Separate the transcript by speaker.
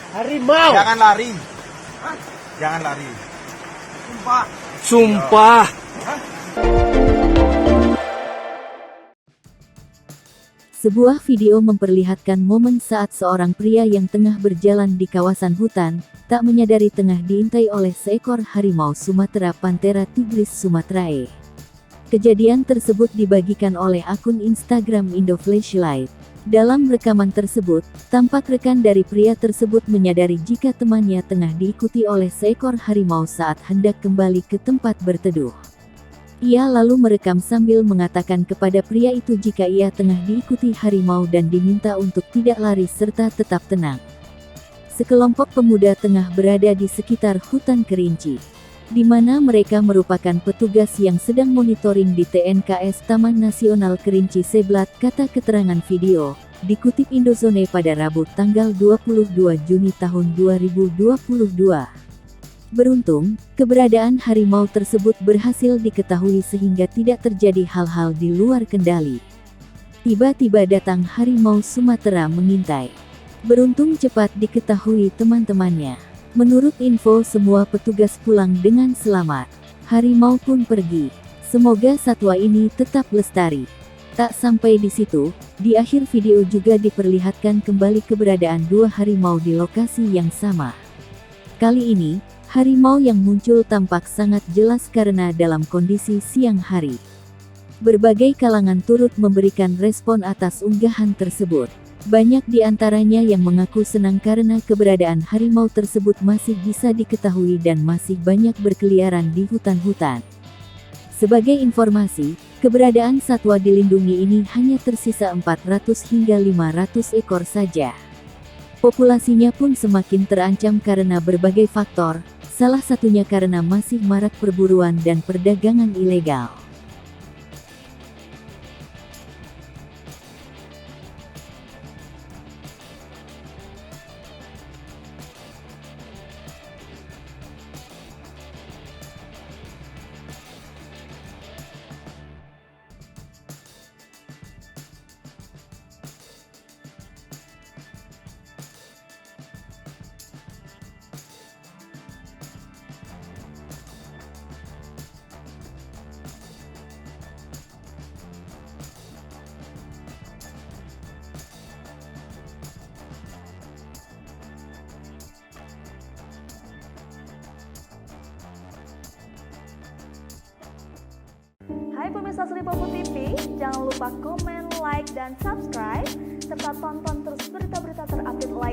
Speaker 1: Harimau.
Speaker 2: Jangan lari. Jangan lari. Sumpah.
Speaker 1: Sumpah.
Speaker 3: Sebuah video memperlihatkan momen saat seorang pria yang tengah berjalan di kawasan hutan, tak menyadari tengah diintai oleh seekor harimau Sumatera Panthera tigris sumatrae. Kejadian tersebut dibagikan oleh akun Instagram Indoflashlight. Dalam rekaman tersebut, tampak rekan dari pria tersebut menyadari jika temannya tengah diikuti oleh seekor harimau saat hendak kembali ke tempat berteduh. Ia lalu merekam sambil mengatakan kepada pria itu jika ia tengah diikuti harimau dan diminta untuk tidak lari serta tetap tenang. Sekelompok pemuda tengah berada di sekitar hutan Kerinci, di mana mereka merupakan petugas yang sedang monitoring di TNKS Taman Nasional Kerinci Seblat, kata keterangan video, dikutip Indozone pada Rabu tanggal 22 Juni tahun 2022. Beruntung, keberadaan harimau tersebut berhasil diketahui sehingga tidak terjadi hal-hal di luar kendali. Tiba-tiba datang harimau Sumatera mengintai. Beruntung cepat diketahui teman-temannya. Menurut info semua petugas pulang dengan selamat. Harimau pun pergi. Semoga satwa ini tetap lestari. Tak sampai di situ, di akhir video juga diperlihatkan kembali keberadaan dua harimau di lokasi yang sama. Kali ini, harimau yang muncul tampak sangat jelas karena dalam kondisi siang hari. Berbagai kalangan turut memberikan respon atas unggahan tersebut. Banyak di antaranya yang mengaku senang karena keberadaan harimau tersebut masih bisa diketahui dan masih banyak berkeliaran di hutan-hutan. Sebagai informasi, keberadaan satwa dilindungi ini hanya tersisa 400 hingga 500 ekor saja. Populasinya pun semakin terancam karena berbagai faktor, salah satunya karena masih marak perburuan dan perdagangan ilegal.
Speaker 4: Hai pemirsa Sri Popo TV, jangan lupa komen, like, dan subscribe, serta tonton terus berita-berita terupdate lainnya.